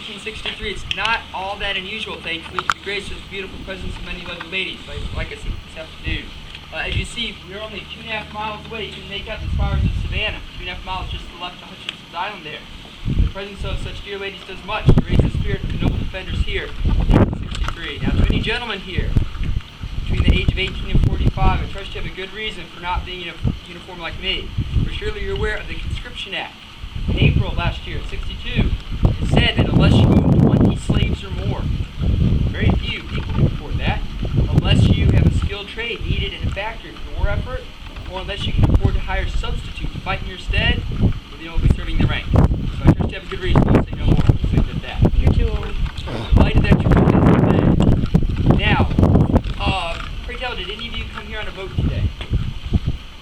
1763. It's not all that unusual, thankfully, to be graced with the beautiful presence of many lovely ladies, like I said this afternoon. As you see, we're only 2.5 miles away. You can make out as far as Savannah. 2.5 miles just to the left of Hutchinson's Island there. The presence of such dear ladies does much to raise the spirit of the noble defenders here in 1763. Now, to any gentlemen here, between the age of 18 and 45, I trust you have a good reason for not being in a uniform like me. For surely you're aware of the Conscription Act. In April last year, 62, it said that unless you own 20 slaves or more, very few people can afford that, unless you have a skilled trade needed in a factory for the war effort, or unless you can afford to hire a substitute to fight in your stead, well, then you'll be serving the ranks. So I trust you have a good reason to say no more. I'll just leave it at that. You're too old. Delighted that you're coming today. Now, pray tell, did any of you come here on a boat today?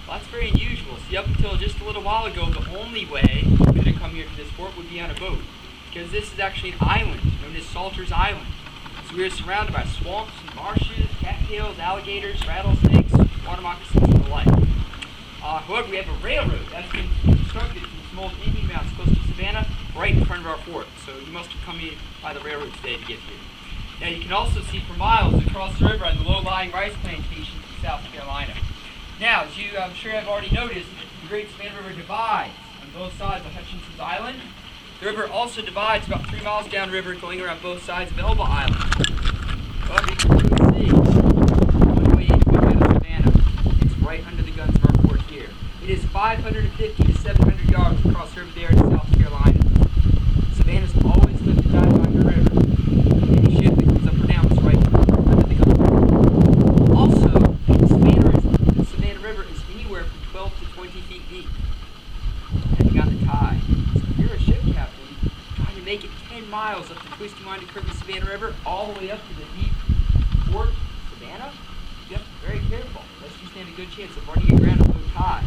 Well, that's very unusual. See, up until just a little while ago, the only way you could come here to this port would be on a boat, because this is actually an island known as Salter's Island. So we are surrounded by swamps and marshes, cattails, alligators, rattlesnakes, water moccasins, and the like. However, we have a railroad that's been constructed from some old Indian mounds close to Savannah, right in front of our fort. So you must have come in by the railroad today to get here. Now you can also see for miles across the river on the low-lying rice plantations in South Carolina. Now, as you I'm sure have already noticed, the Great Savannah River divides on both sides of Hutchinson's Island. The river also divides about 3 miles downriver, going around both sides of Elba Island. But you can see, one way in, one way to Savannah. It's right under the guns of our fort here. It is 550 to 700 yards across the river there in South Carolina. Savannah's always lived to die by the river. Any ship that comes up or down is right under the guns. Also, the Savannah River is anywhere from 12 to 20 feet deep, depending on the tide. So if you're a ship captain trying to make it 10 miles up the twisty, winding curve of the Savannah River, all the way up to the deep port, Savannah, you have to be very careful, lest you stand a good chance of running aground at low tide.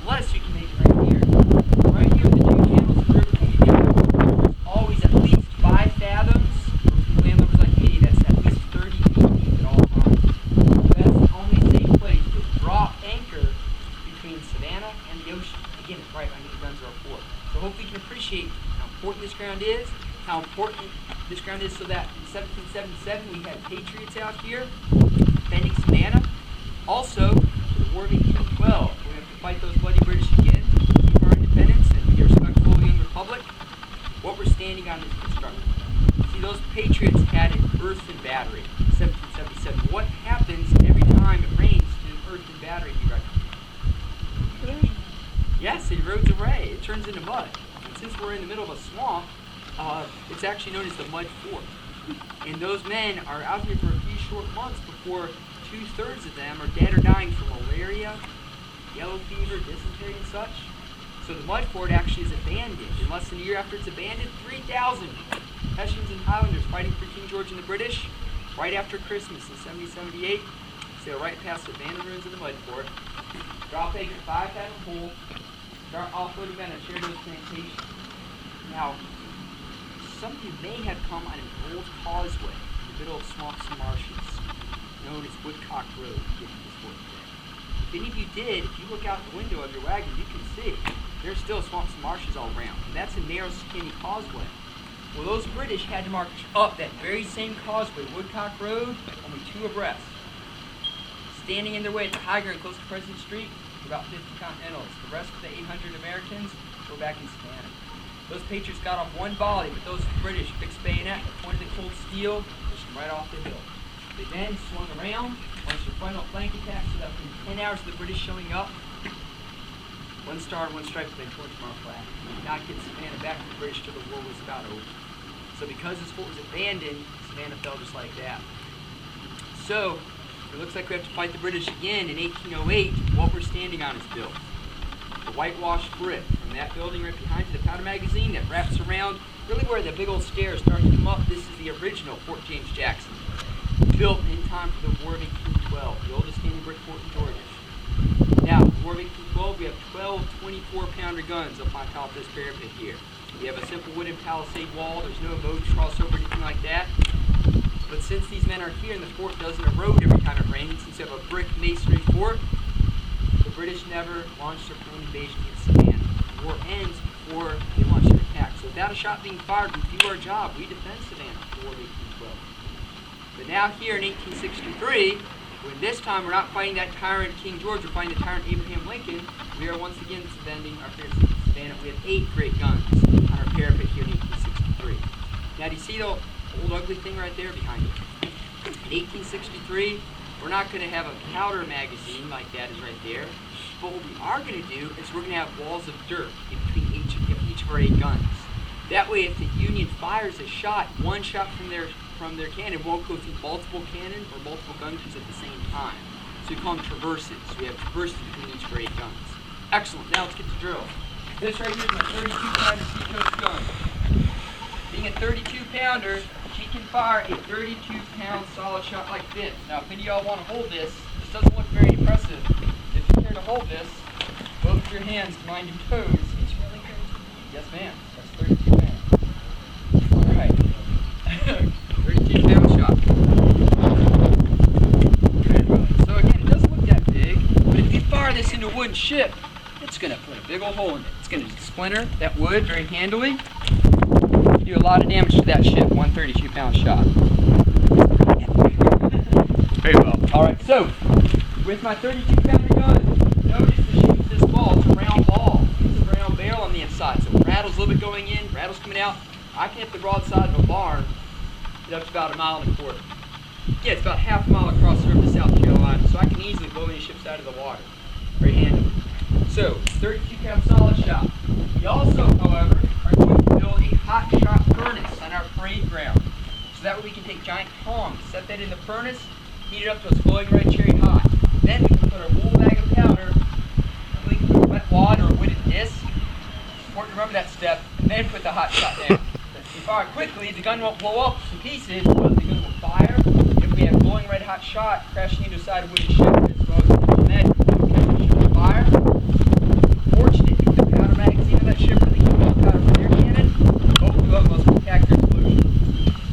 Unless you can make it right here. Right here, the two channels of the river come together. There's always at least 5 fathoms. For landlubbers like me, that's at least 30 feet deep at all times. So that's the only safe place to drop anchor between Savannah and the ocean. Again, it's right under the guns of our fort. So hopefully you can appreciate how important this ground is, how important this ground is, so that in 1777 we had patriots out here defending Savannah. Also, the War of 1812, we have to fight those bloody British again, keep our independence, and be a respectful young republic. What we're standing on is constructed. See, those patriots had an earthen battery in 1777. What happens every time it rains to an earthen battery, do you reckon? Yes, it erodes away. It turns into mud. And since we're in the middle of a swamp, it's actually known as the Mud Fort. And those men are out here for a few short months before 2/3 of them are dead or dying from malaria, yellow fever, dysentery, and such. So the Mud Fort actually is abandoned. In less than a year after it's abandoned, 3,000 Hessians and Highlanders fighting for King George and the British right after Christmas in 1778 sail right past the abandoned ruins of the Mud Fort, drop anchor 5-fathom hole, start offloading men on Sheridan's plantation. Now, some of you may have come on an old causeway in the middle of swamps and marshes, known as Woodcock Road, to get to this fort today. If any of you did, if you look out the window of your wagon, you can see there's still swamps and marshes all around. And that's a narrow, skinny causeway. Well, those British had to march up that very same causeway, Woodcock Road, only 2 abreast. Standing in their way at the high ground close to President Street were about 50 Continentals. The rest of the 800 Americans were back in Savannah. Those patriots got off one volley, but those British fixed bayonet, pointed the cold steel, pushed them right off the hill. They then swung around, launched a frontal flank attack, so that within 10 hours of the British showing up, 1 star, 1 stripe, and then torch mark flag. We did not get Savannah back to the British till the war was about over. So because this fort was abandoned, Savannah fell just like that. So, it looks like we have to fight the British again in 1808. What we're standing on is built. The whitewashed brick from that building right behind you, the powder magazine that wraps around, really where the big old stairs start to come up, this is the original Fort James Jackson. Built in time for the War of 1812, the oldest standing brick fort in Georgia. Now, the War of 1812, we have 12 24-pounder guns up on top of this parapet here. We have a simple wooden palisade wall. There's no moat, crossover, anything like that. But since these men are here and the fort doesn't erode every time it rains, since you have a brick masonry fort, the British never launched their own invasion against Savannah. The war ends before they launch their impact. So without a shot being fired, we do our job. We defend Savannah for 1812. But now here in 1863, when this time we're not fighting that tyrant King George, we're fighting the tyrant Abraham Lincoln, we are once again defending our fair city Savannah. We have 8 great guns on our parapet here in 1863. Now do you see the old ugly thing right there behind it? In 1863, we're not going to have a powder magazine like that is right there. But what we are going to do is we're going to have walls of dirt in between each of our 8 guns. That way, if the Union fires a shot, one shot from their cannon won't go through multiple cannon or multiple gun crews at the same time. So we call them traverses. So we have traverses between each of our 8 guns. Excellent. Now let's get to drill. This right here is my 32-pounder Seacoast gun. Being a 32-pounder, she can fire a 32-pound solid shot like this. Now, if any of y'all want to hold this doesn't look very impressive. If you care to hold this, both your hands behind your toes. It's really good. Yes, ma'am. That's 32 pounds. All right. 32-pound shot. Good. So again, it doesn't look that big, but if you fire this into a wooden ship, it's going to put a big old hole in it. It's going to splinter that wood very handily. Do a lot of damage to that ship. 132-pound shot. Very well. All right. So with my 32-pounder gun, notice the shape of this ball. It's a round ball. It's a round barrel on the inside. So rattles a little bit going in, rattles coming out. I can hit the broadside of a barn. Get up to about 1.25 miles. Yeah, it's about half a mile across the river to South Carolina. So I can easily blow any ships out of the water. Very handily. So 32-pound solid shot. We also, however, are going to build a hot shot furnace on our parade ground. So that way we can take giant tongs, set that in the furnace, heat it up to it's glowing red cherry hot. Then we can put a wool bag of powder, and we can put wet wad or a wooden disc. Important to remember that step, and then put the hot shot down. If we fire quickly, the gun won't blow up to pieces, but the gun will fire. If we have glowing red hot shot crashing into a side of a wooden ship, as well as the med, catch the ship on fire. Fortunate, if the powder magazine of that ship really can blow powder from their cannon, both of them must protect their explosion.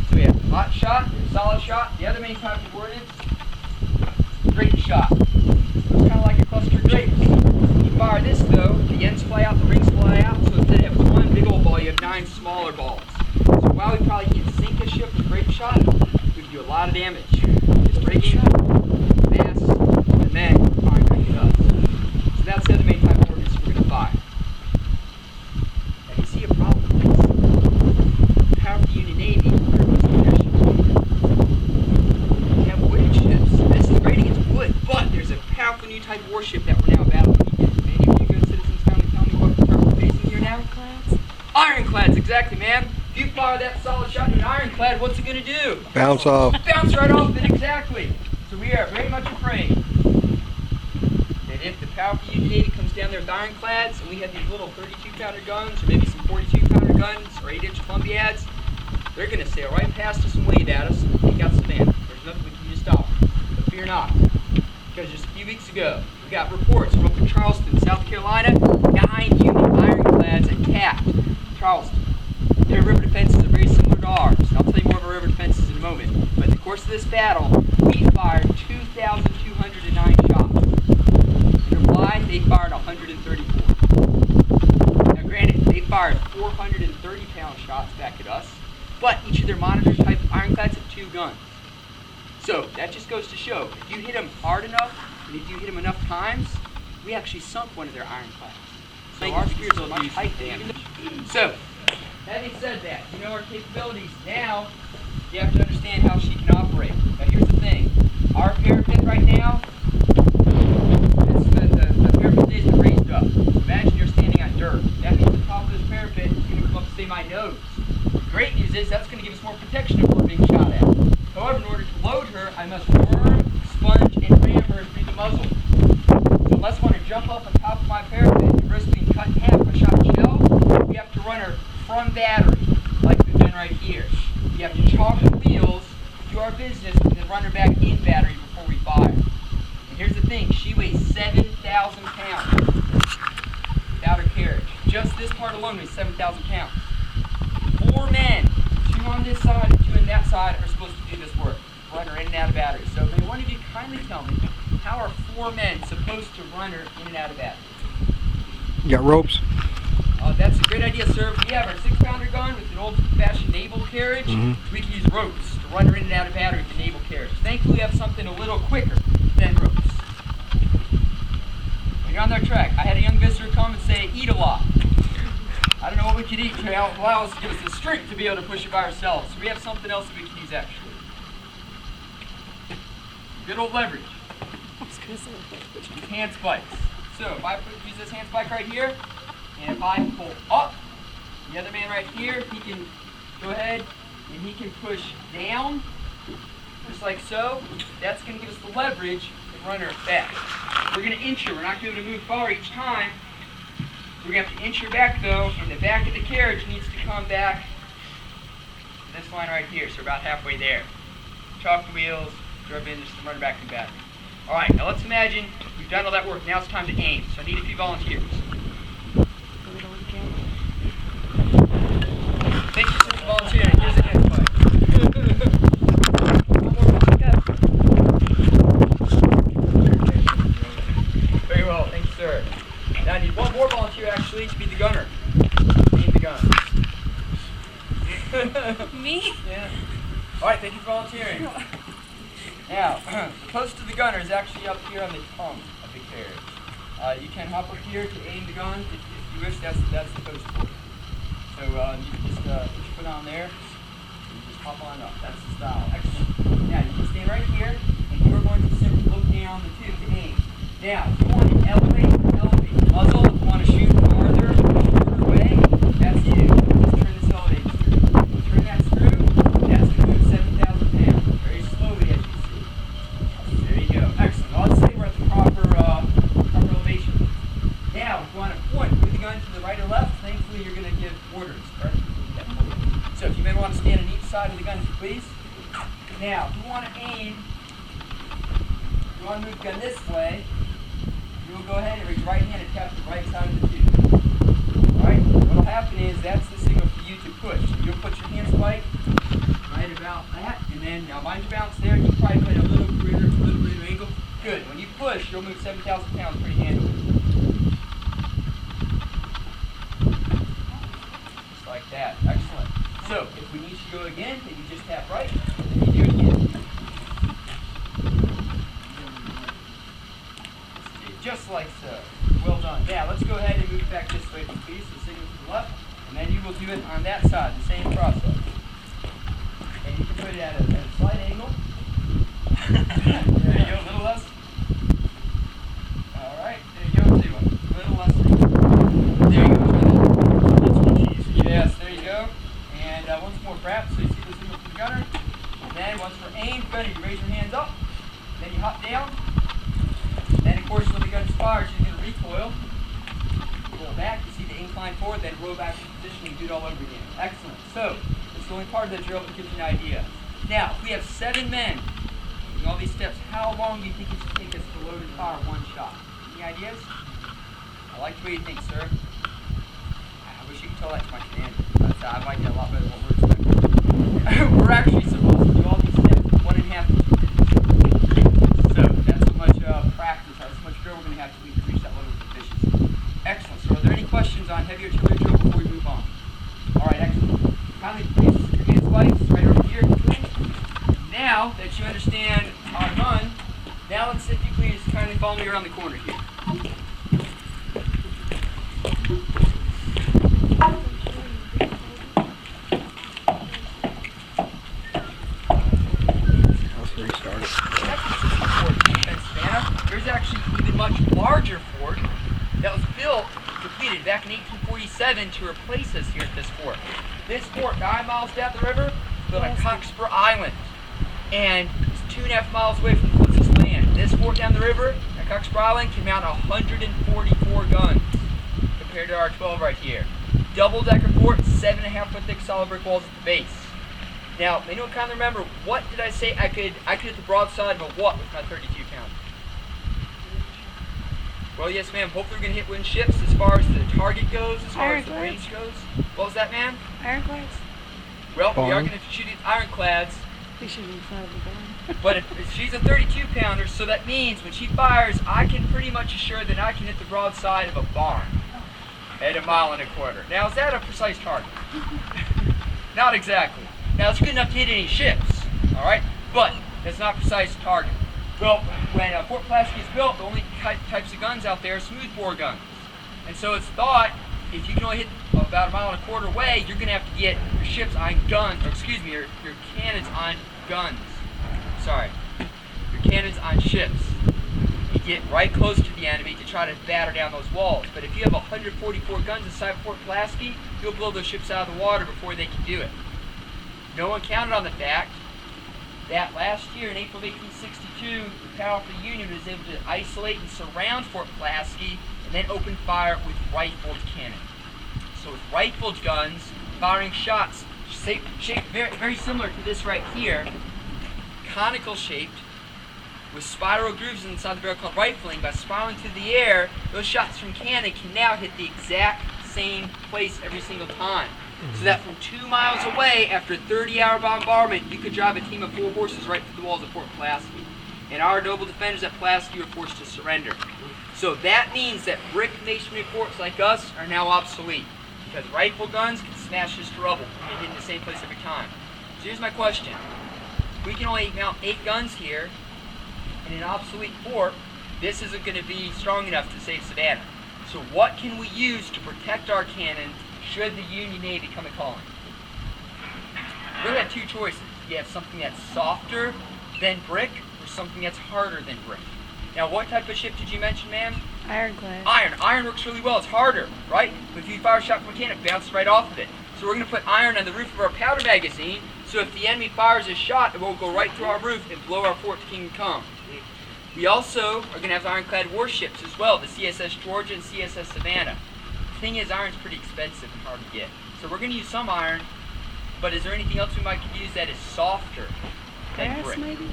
So we have hot shot, solid shot. The other main type of ordnance, grape shot. It's kind of like a cluster of grapes. You fire this though, the ends fly out, the rings fly out, so instead of one big old ball, you have 9 smaller balls. So while we probably can sink a ship with grape shot, we can do a lot of damage. It's rigging, mass, and then firing like it does. So that's the other main type of ordnance we're going to fire. Now you see a problem with this. Powerful Union Navy, where most of their ships are. We have wooden ships. This is great against wood, but there's a powerful new type of warship that we're now battling against. Many of you good citizens kindly tell me what we're facing here now? Ironclads? Ironclads, exactly, ma'am. If you fire that solid shot in an ironclad, what's it going to do? Bounce off. Bounce right off it, exactly. So we are very much afraid that if the powerful Union Navy comes down there with ironclads, and we have these little 32-pounder guns, or maybe some 42-pounder guns, or 8-inch Columbiads, they're going to sail right past us and wave at us and take out Savannah. There's nothing we can do to stop them. But fear not, because just a few weeks ago, we got reports from up in Charleston, South Carolina, 9 Union ironclads attacked Charleston. Their river defenses are very similar to ours. And I'll tell you more of our river defenses in a moment. But in the course of this battle, we fired 2,209 shots. In reply, they fired 134. Now granted, they fired 430-pound shots back at us, but each of their monitor type ironclads have 2 guns. So that just goes to show, if you hit them hard enough, and if you hit them enough times, we actually sunk one of their ironclads. So our spears are much height damage. So, having said that, you know our capabilities. Now, you have to understand how she can operate. Now here's the thing. Our parapet right now, the parapet is raised up. Imagine you're standing on dirt. That means the top of this parapet is going to come up to say my nose. The great news is that's going to give us more protection if we're being shot at. However, in order to load her, I must worm, sponge, and ram her through the muzzle. So unless I want to jump up on top of my parapet and risk being cut in half by shot and shell, we have to run her from battery, like we've done right here. You have to chalk the wheels, do our business, and then run her back in battery before we fire. And here's the thing, she weighs 7,000 pounds without her carriage. Just this part alone weighs 7,000 pounds. 4 men, 2 on this side and 2 on that side, are supposed to do this work. Run her in and out of battery. So may one of you kindly tell me, how are 4 men supposed to run her in and out of battery? You got ropes? That That's a great idea, sir. We have our 6-pounder gun with an old-fashioned naval carriage. We can use ropes to run her in and out of battery with the naval carriage. Thankfully, we have something a little quicker than ropes. When you're on their track, I had a young visitor come and say, eat a lot. I don't know what we could eat to allow us to give us the strength to be able to push it by ourselves. So we have something else that we can use, actually. Good old leverage. I was going to say leverage. Hand spikes. So if I use this hand spike right here, and if I pull up, the other man right here, he can go ahead and he can push down, just like so. That's going to give us the leverage to run her back. We're going to inch her. We're not going to move forward each time. We're going to have to inch her back though, and the back of the carriage needs to come back to this line right here, so we're about halfway there. Chalk the wheels, drove in, just run her back to battery. Alright, now let's imagine we've done all that work. Now it's time to aim. So I need a few volunteers. Thank you, sir, for volunteering. Here's the hand spike. Very well, thank you, sir. Now I need one more volunteer actually to be the gunner. Aim the gun. Me? Yeah. Alright, thank you for volunteering. Now, the post of the gunner is actually up here on the tongue of the carriage. You can hop up here to aim the gun if you wish. That's the post for it. So you can just put your foot on there, and you just hop on up. That's the style. Excellent. Now you can stand right here, and you are going to simply look down the tube to aim. Now, if you want to elevate muzzle, if you want to shoot farther, shorter away, that's you. Just turn this elevator screw. Turn that screw, that's going to move 7,000 pounds. Very slowly, as you see. There you go. Excellent. Now, let's say we're at the proper elevation. Now, if you want to point with the gun to the right or left, thankfully you're going to give orders. Right? So if you may want to stand on each side of the gun, if you please. Now, if you want to aim, if you want to move the gun this way, you will go ahead and raise your right hand and tap the right side of the tube. Alright? What will happen is that's the signal for you to push. You'll put your hand spike right about that, and then now mind your bounce there, you probably put a little greater angle. Good. When you push, you'll move 7,000 pounds pretty handily. Just like that. Excellent. So, if we need to go again, then you just tap right, and then you do it again. Just like so. Well done. Now, let's go ahead and move back this way, please. So signal to the left, and then you will do it on that side, the same process. And you can put it at a slight angle. There you go, a little less. Alright, there you go, too. A little less. There you go. That's what you use. Yes, there you go. And once more perhaps, so you see the signal from the gunner. And then once we're aimed, gunner, you raise your hands up. Then you hop down. Then, of course, when the gun fires, you're going to recoil, roll back, you see the incline forward, then roll back to position and do it all over again. Excellent. So, this is the only part of the drill that gives you an idea. Now, if we have 7 men doing all these steps, how long do you think it should take us to load and fire one shot? Any ideas? I like the way you think, sir. I wish you could tell that to my commander. I like that a lot better than what we're expecting. We're actually supposed to do all these steps in 1.5 to 2 minutes. So, that's how much practice, how much drill we're going to have to reach that level of proficiency. Excellent. So, are there any questions on heavy artillery drill before we move on? Alright, excellent. Kindly please your hand spikes right over here. Now that you understand our gun, now let's, if you please, kindly follow me around the corner here. Savannah, there's actually an even much larger fort that was built, completed back in 1847 to replace us here at this fort. This fort, 9 miles down the river, built on Cockspur Island, and it's 2.5 miles away from the closest land. This fort down the river at Cockspur Island can mount 144 guns compared to our 12 right here. Double-decker fort, 7.5-foot thick solid brick walls at the base. Now, anyone kind of remember, what did I say I could hit the broadside of a what with my 32 pound? Well, yes, ma'am. Hopefully we're going to hit wind ships as far as the target goes, as far as the range goes. What was that, ma'am? Ironclads. Well, we are going to shoot at ironclads. We should be inside of the barn. But if she's a 32 pounder, so that means when she fires, I can pretty much assure that I can hit the broadside of a barn. At 1.25 miles. Now, is that a precise target? Not exactly. Now, it's good enough to hit any ships, all right? But that's not a precise target. Well, when Fort Pulaski is built, the only types of guns out there are smoothbore guns. And so it's thought, if you can only hit about 1.25 miles away, you're going to have to get your ships on guns, or excuse me, your cannons on guns. Sorry. Your cannons on ships. You get right close to the enemy to try to batter down those walls. But if you have 144 guns inside Fort Pulaski, you'll blow those ships out of the water before they can do it. No one counted on the fact that last year in April of 1862, the powerful Union was able to isolate and surround Fort Pulaski and then open fire with rifled cannon. So with rifled guns, firing shots shaped very similar to this right here, conical shaped, with spiral grooves inside the barrel called rifling. By spiraling through the air, those shots from cannon can now hit the exact same place every single time. So that from 2 miles away, after a 30-hour bombardment, you could drive a team of 4 horses right through the walls of Fort Pulaski. And our noble defenders at Pulaski were forced to surrender. So that means that brick masonry forts like us are now obsolete, because rifle guns can smash this to rubble and hit in the same place every time. So here's my question. We can only mount 8 guns here in an obsolete fort. This isn't going to be strong enough to save Savannah. So what can we use to protect our cannon should the Union Navy come a-calling? We really have 2 choices. You have something that's softer than brick or something that's harder than brick. Now, what type of ship did you mention, ma'am? Ironclad. Iron. Iron works really well. It's harder, right? But if you fire a shot from a cannon, it bounces right off of it. So we're going to put iron on the roof of our powder magazine, so if the enemy fires a shot, it will go right through our roof and blow our fort to Kingdom Come. We also are going to have ironclad warships as well, the CSS Georgia and CSS Savannah. The thing is, iron's pretty expensive and hard to get. So we're going to use some iron, but is there anything else we might could use that is softer than Brass, brick? maybe?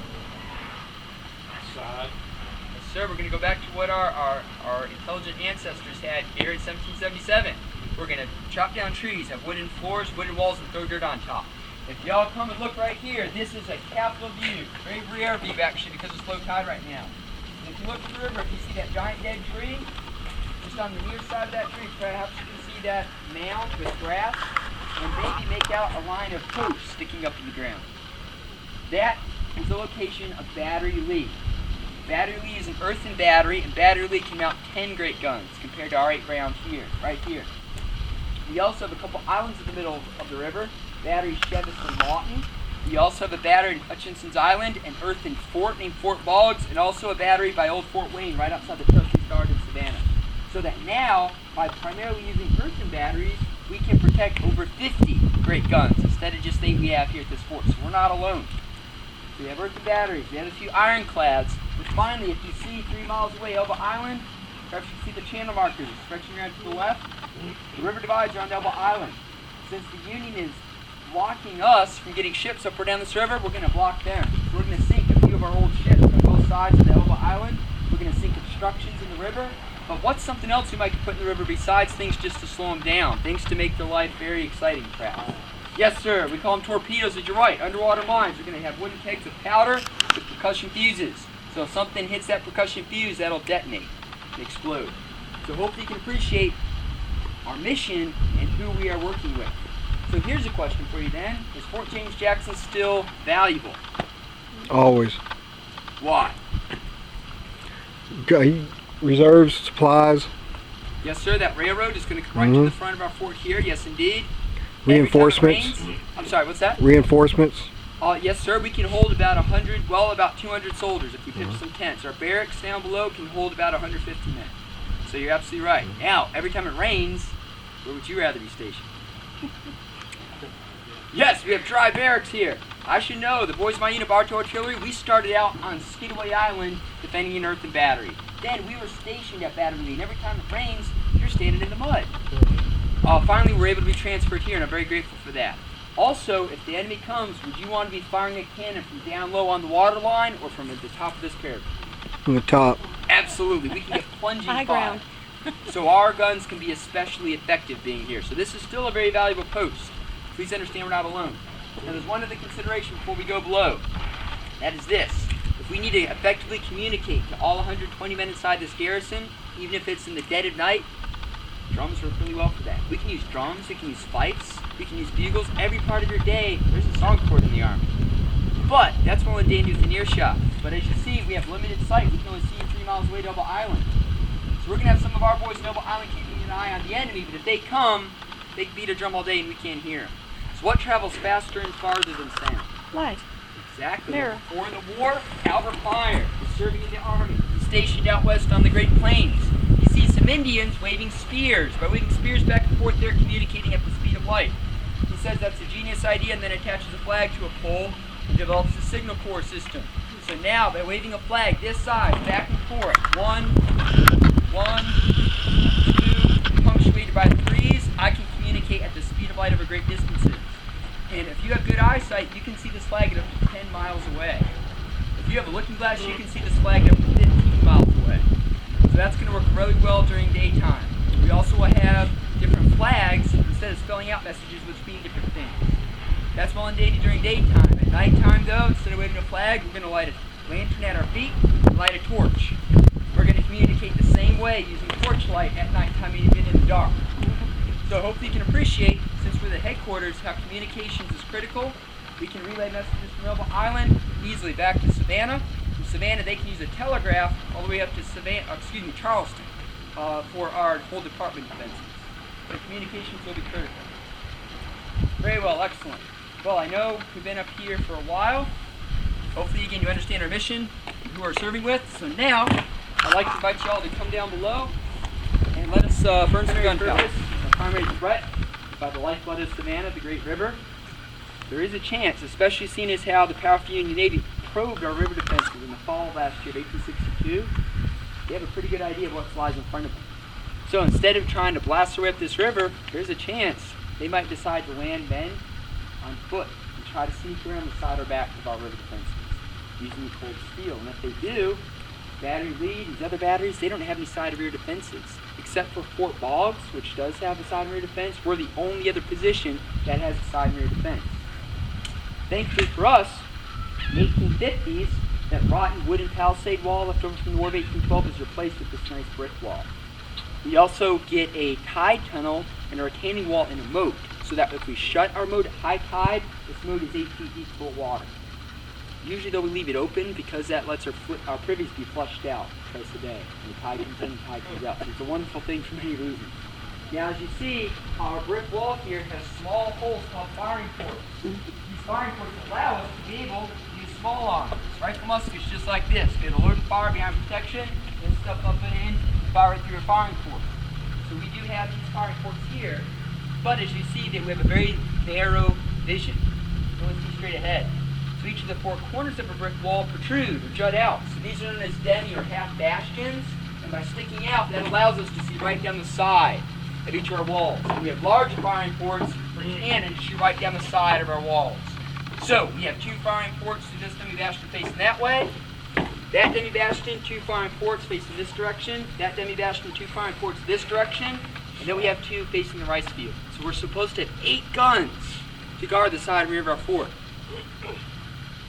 Yes, sir. We're going to go back to what our intelligent ancestors had here in 1777. We're going to chop down trees, have wooden floors, wooden walls, and throw dirt on top. If y'all come and look right here, this is a capital view. Very rare view, actually, because it's low tide right now. And if you look at the river, if you see that giant dead tree, just on the near side of that tree, perhaps you can see that mound with grass, and maybe make out a line of posts sticking up in the ground. That is the location of Battery Lee. Battery Lee is an earthen battery, and Battery Lee can mount 10 great guns compared to our 8 rounds here, right here. We also have a couple islands in the middle of the river. Battery Chevis and Lawton. We also have a battery in Hutchinson's Island, an earthen fort named Fort Boggs, and also a battery by Old Fort Wayne right outside the Trustee Guard in Savannah. So that now, by primarily using earthen batteries, we can protect over 50 great guns instead of just 8 we have here at this fort. So we're not alone. So we have earthen batteries, we have a few ironclads, but finally, if you see 3 miles away Elba Island, perhaps you can see the channel markers stretching around to the left. The river divides around Elba Island. Since the Union is blocking us from getting ships up or down this river, we're going to block them. So we're going to sink a few of our old ships on both sides of the Elba Island. We're going to sink obstructions in the river. But what's something else we might put in the river besides things just to slow them down? Things to make their life very exciting, perhaps. Yes, sir. We call them torpedoes, as you're right. Underwater mines. We're going to have wooden kegs of powder with percussion fuses. So if something hits that percussion fuse, that'll detonate and explode. So hopefully you can appreciate our mission and who we are working with. So here's a question for you then. Is Fort James Jackson still valuable? Always. Why? Reserves, supplies, Yes, sir. That railroad is going to come right to the front of our fort here. Yes, indeed. reinforcements. Every time it rains, I'm sorry, what's that? Reinforcements. Yes, sir. We can hold about 100, well, about 200 soldiers if we pitch some tents. Our barracks down below can hold about 150 men. So you're absolutely right. Now, every time it rains, where would you rather be stationed? Yes, we have dry barracks here. I should know, the boys of my unit, Bartow Artillery, we started out on Skidaway Island defending an earthen battery. Then we were stationed at Battery Lee, and every time it rains, you're standing in the mud. Finally, we were able to be transferred here, and I'm very grateful for that. Also, if the enemy comes, would you want to be firing a cannon from down low on the water line or from at the top of this parapet? From the top. Absolutely. We can get plunging High fire. ground. So our guns can be especially effective being here. So this is still a very valuable post. Please understand we're not alone. Now there's one other consideration before we go below. That is this. If we need to effectively communicate to all 120 men inside this garrison, even if it's in the dead of night, Drums work really well for that. We can use drums, we can use fifes, we can use bugles. Every part of your day, there's a song chord in the Army. But that's when they do within earshot. But as you see, we have limited sight. We can only see 3 miles away to Noble Island. So we're going to have some of our boys in Noble Island keeping an eye on the enemy, but if they come, they can beat a drum all day and we can't hear them. So what travels faster and farther than sound? Light. Exactly. Mirror. Before the war, Albert Fire is serving in the Army. He's stationed out west on the Great Plains. You see some Indians waving spears. By waving spears back and forth, they're communicating at the speed of light. He says that's a genius idea and then attaches a flag to a pole and develops a signal corps system. So now, by waving a flag this size, back and forth, 1, 2, punctuated by 3s, I can communicate at the speed of light over great distances. And if you have good eyesight, you can see this flag at up to 10 miles away. If you have a looking glass, you can see this flag at up to 15 miles away. So that's going to work really well during daytime. We also have different flags, instead of spelling out messages, which mean different things. That's well and dandy during daytime. At nighttime, though, instead of waving a flag, we're going to light a lantern at our feet and light a torch. We're going to communicate the same way using torchlight at nighttime, even in the dark. So hopefully you can appreciate, since we're the headquarters, how communications is critical. We can relay messages from Noble Island easily back to Savannah. From Savannah, they can use a telegraph all the way up to Charleston for our whole department defenses. So communications will be critical. Very well, excellent. Well, I know we've been up here for a while. Hopefully, again, you understand our mission, who we're serving with. So now, I'd like to invite you all to come down below and let us burn some gunpowder. Our primary threat by the lifeblood of Savannah, the Great River. There is a chance, especially seeing as how the powerful Union Navy probed our river defenses in the fall of last year, 1862. They have a pretty good idea of what lies in front of them. So instead of trying to blast their way up this river, there's a chance they might decide to land men on foot and try to sneak around the side or back of our river defenses using cold steel. And if they do, Battery Lee, these other batteries, they don't have any side and rear defenses. Except for Fort Boggs, which does have a side and rear defense, we're the only other position that has a side and rear defense. Thankfully for us, in the 1850s, that rotten wooden palisade wall left over from the War of 1812 is replaced with this nice brick wall. We also get a tide tunnel and a retaining wall and a moat, so that if we shut our moat at high tide, this moat is 8 feet deep full of water. Usually though we leave it open because that lets our privies be flushed out twice a day. And the tide comes in and the tide comes out. So it's a wonderful thing for many reasons. Now as you see, our brick wall here has small holes called firing ports. These firing ports allow us to be able to use small arms. Rifle muskets just like this. Be able to load and fire behind protection, then stuff up and in, and fire right through a firing port. So we do have these firing ports here, but as you see, that we have a very narrow vision. We only see straight ahead. So each of the four corners of a brick wall protrude or jut out. So these are known as demi or half bastions, and by sticking out, that allows us to see right down the side of each of our walls. And we have large firing ports for cannon to shoot right down the side of our walls. So we have 2 firing ports to this demi bastion facing that way. That demi bastion, 2 firing ports facing this direction. That demi bastion, 2 firing ports this direction. And then we have 2 facing the rice field. So we're supposed to have 8 guns to guard the side and rear of our fort.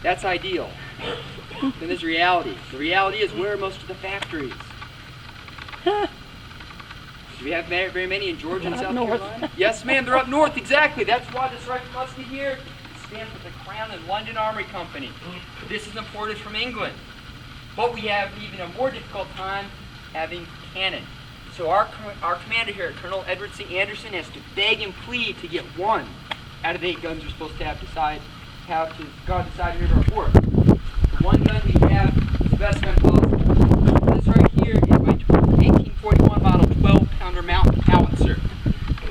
That's ideal. Then there's reality. The reality is where are most of the factories? Do we have very many in Georgia and South Carolina? Yes, ma'am, they're up north, exactly. That's why this rifle musket here stands with the Crown and London Army Company. This is imported from England. But we have even a more difficult time having cannon. So our commander here, Colonel Edward C. Anderson, has to beg and plead to get 1 out of the 8 guns we're supposed to have to guard the side and rear of our fort. The 1 gun we have is the best gun possible. This right here is my 1841 model 12-pounder mountain howitzer.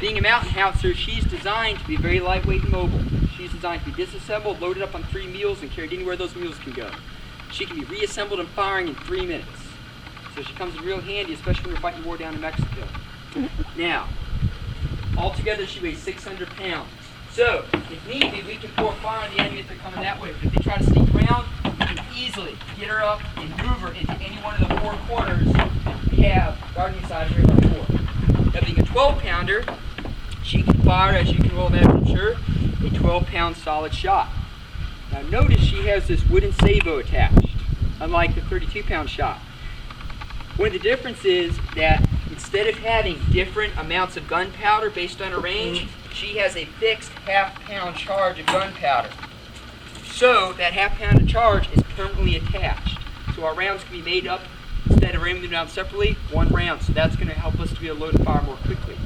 Being a mountain howitzer, she's designed to be very lightweight and mobile. She's designed to be disassembled, loaded up on 3 mules, and carried anywhere those mules can go. She can be reassembled and firing in 3 minutes. So she comes in real handy, especially when we're fighting war down in Mexico. Now, altogether she weighs 600 pounds. So, if need be, we can pour fire on the enemy if they're coming that way. But if they try to sneak around, we can easily get her up and move her into any one of the 4 corners we have guarding the side of our fort. Now, being a 12-pounder, she can fire, as you can well imagine, I'm sure, a 12-pound solid shot. Now, notice she has this wooden sabot attached, unlike the 32-pound shot. One of the differences is that instead of having different amounts of gunpowder based on her range, she has a fixed half-pound charge of gunpowder. So that half-pound of charge is permanently attached. So our rounds can be made up, instead of ramming them down separately, one round. So that's going to help us to be able to load and fire more quickly.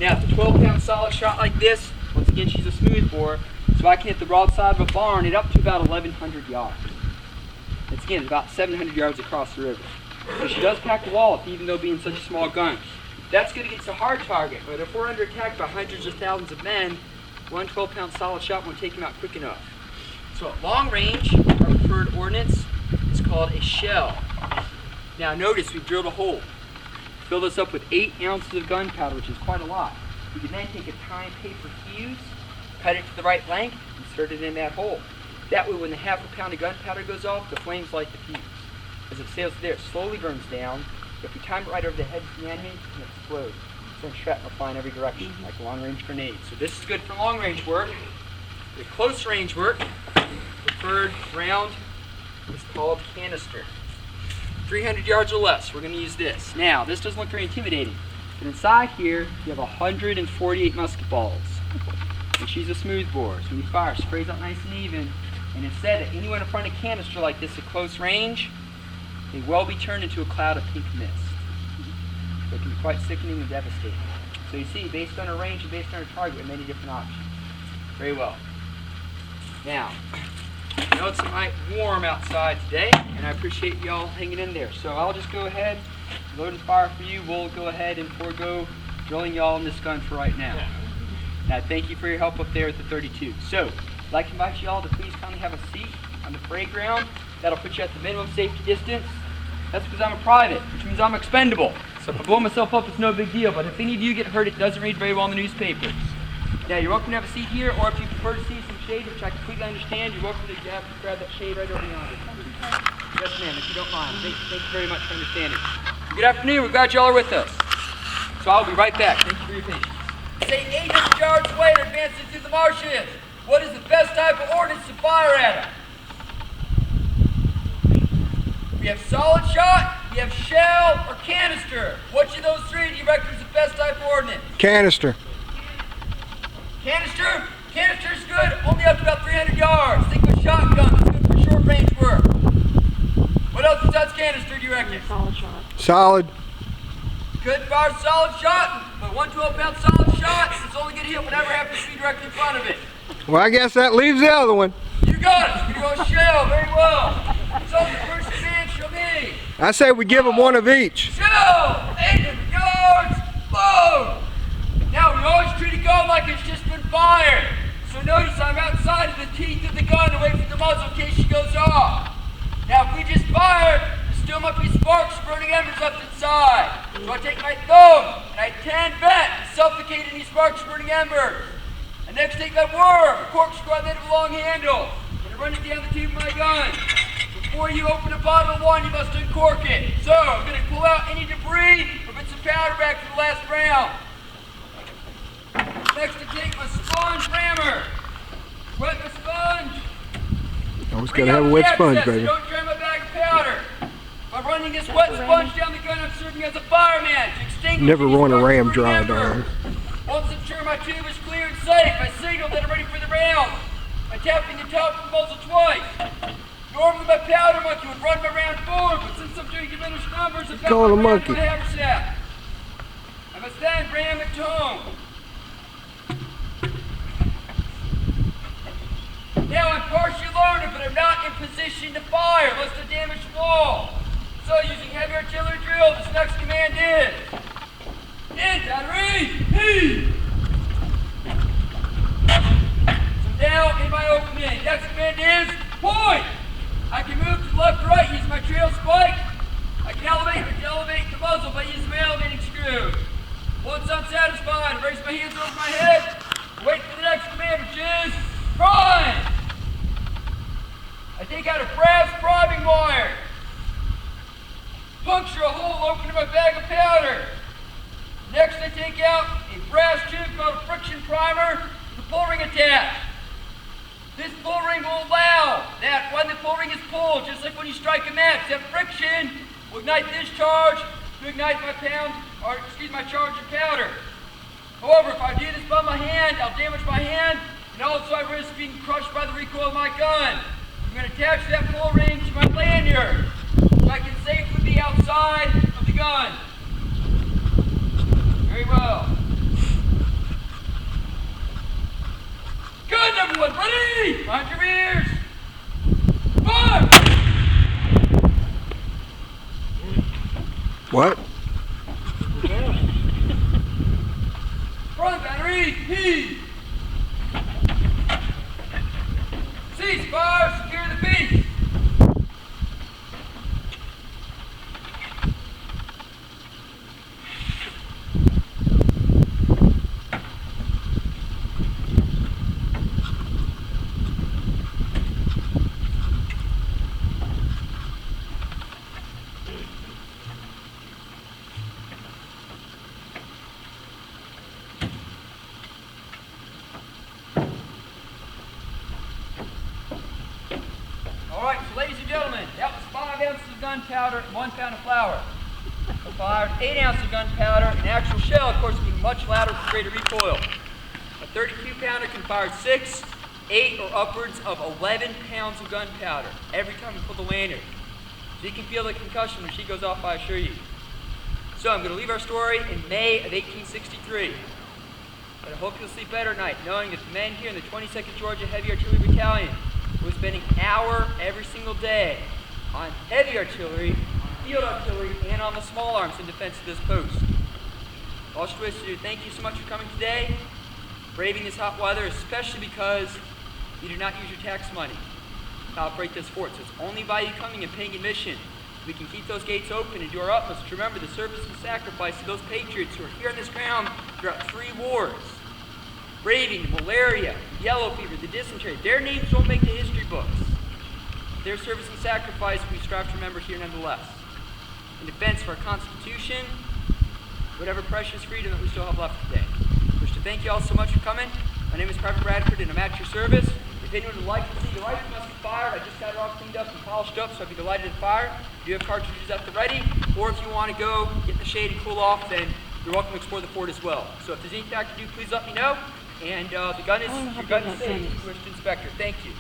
Now, if the 12-pound solid shot like this, once again, she's a smooth bore, so I can hit the broadside of a barn at up to about 1,100 yards. It's again about 700 yards across the river. So she does pack the wallop, even though being such a small gun. That's good against a hard target, but if we're under attack by hundreds of thousands of men, one 12-pound solid shot won't take him out quick enough. So at long range, our preferred ordnance is called a shell. Now notice we've drilled a hole. Fill this up with 8 ounces of gunpowder, which is quite a lot. You can then take a tie and paper fuse, cut it to the right length, insert it in that hole. That way when the half a pound of gunpowder goes off, the flames light the fuse. As it sails there, it slowly burns down. If we time it right over the head of the enemy, it can explode. Send shrapnel flying every direction, like a long-range grenade. So this is good for long-range work. The close-range work, preferred round is called canister. 300 yards or less, we're going to use this. Now, this doesn't look very intimidating, but inside here, you have 148 musket balls. And she's a smooth bore, so when you fire, it sprays out nice and even. And it's said that anyone in front of a canister like this at close range may well be turned into a cloud of pink mist. So it can be quite sickening and devastating. So you see, based on her range and based on her target, we have many different options. Very well. Now, I know it's quite warm outside today, and I appreciate y'all hanging in there. So I'll just go ahead, load and fire for you. We'll go ahead and forego drilling y'all in this gun for right now. Now, thank you for your help up there at the 32. So, I'd like to invite y'all to please kindly have a seat on the parade ground. That'll put you at the minimum safety distance. That's because I'm a private, which means I'm expendable. So if I blow myself up, it's no big deal. But if any of you get hurt, it doesn't read very well in the newspapers. Now, you're welcome to have a seat here, or if you prefer to see some shade, which I completely understand, you're welcome to grab that shade right over yonder. Yes, ma'am, if you don't mind. Thank you very much for understanding. Good afternoon. We're glad y'all are with us. So I'll be right back. Thank you for your patience. Say 800 yards away and advancing through the marshes. What is the best type of ordnance to fire at them? We have solid shot, we have shell, or canister. Which of those three do you reckon is the best type of ordnance? Canister. Canister? Canister is good, only up to about 300 yards. Think of a shotgun, it's good for short range work. What else besides canister do you reckon? Solid shot. Solid. Good fire solid shot, but one 12-pound solid shot is only going to hit whatever happens to be directly in front of it. Well, I guess that leaves the other one. You got it. You're going to shell. Very well. So the first command shall be. I say we give them one of each. Shell. 800 yards. Load. Now we always treat a gun like it's just been fired. So notice I'm outside of the teeth of the gun away from the muzzle in case she goes off. Now if we just fire, there still might be sparks or burning embers up inside. So I take my thumb and I tan vent to suffocate any sparks or burning embers. I next take that worm, a corkscrew on the end of a long handle, and I run it down the tube of my gun. Before you open a bottle of wine, you must uncork it. So, I'm going to pull out any debris or bits of powder back from the last round. Next, I take my sponge rammer. Wet my sponge. Always gotta have a wet sponge, baby. Don't dry my bag of powder. By running this wet sponge down the gun, I'm serving as a fireman to extinguish Never any run a sparks ram burning dry, embers. dog. Once I'm sure my tube is clear and safe, I signal that I'm ready for the round. By tapping the top of the muzzle twice. Normally my powder monkey would run my round forward, but since I'm doing diminished numbers, I've got Calling my a round monkey. to a haversack. I must then ram it home. Now I'm partially loaded, but I'm not in position to fire unless I damage the wall. So using heavy artillery drill, this next command is battery, heave! So now in my opening, next command is point! I can move to the left or right using my trail spike. I can elevate the muzzle by using my elevating screw. Once I'm satisfied, I raise my hands over my head, wait for the next command, which is prime! I take out a brass priming wire, puncture a hole open in my bag of powder. Next, I take out a brass tube called a friction primer with a pull ring attached. This pull ring will allow that when the pull ring is pulled, just like when you strike a match, that friction will ignite this charge to ignite my or my charge of powder. However, if I do this by my hand, I'll damage my hand, and also I risk being crushed by the recoil of my gun. I'm going to attach that pull ring to my lanyard, so I can safely be outside of the gun. Very well. Good, everyone, ready? Mind your ears. Fire! What? Front battery, heave! Cease fire, secure the beast! Alright, so ladies and gentlemen, that was 5 ounces of gunpowder and 1 pound of flour. I fired 8 ounces of gunpowder. An actual shell, of course, would be much louder with greater recoil. A 32 pounder can fire 6, 8, or upwards of 11 pounds of gunpowder every time you pull the lanyard. So you can feel the concussion when she goes off, I assure you. So I'm going to leave our story in May of 1863. But I hope you'll sleep better at night, knowing that the men here in the 22nd Georgia Heavy Artillery Battalion was spending an hour every single day on heavy artillery, field artillery, and on the small arms in defense of this post. All I wish to do, thank you so much for coming today, braving this hot weather, especially because you do not use your tax money to operate this fort. So it's only by you coming and paying admission we can keep those gates open and do our utmost to remember the service and sacrifice of those patriots who are here on this ground throughout 3 wars. Braving the malaria, the yellow fever, the dysentery. Their names don't make the history books. Their service and sacrifice we strive to remember here nonetheless. In defense of our Constitution, whatever precious freedom that we still have left today. I wish to thank you all so much for coming. My name is Private Bradford and I'm at your service. If anyone would like to see the rifle must be fired, I just got it all cleaned up and polished up, so I'd be delighted to fire. If you have cartridges at the ready, or if you want to go get in the shade and cool off, then you're welcome to explore the fort as well. So if there's anything I can do, please let me know. And the gun is, your gun is safe. Wish to inspector. Thank you.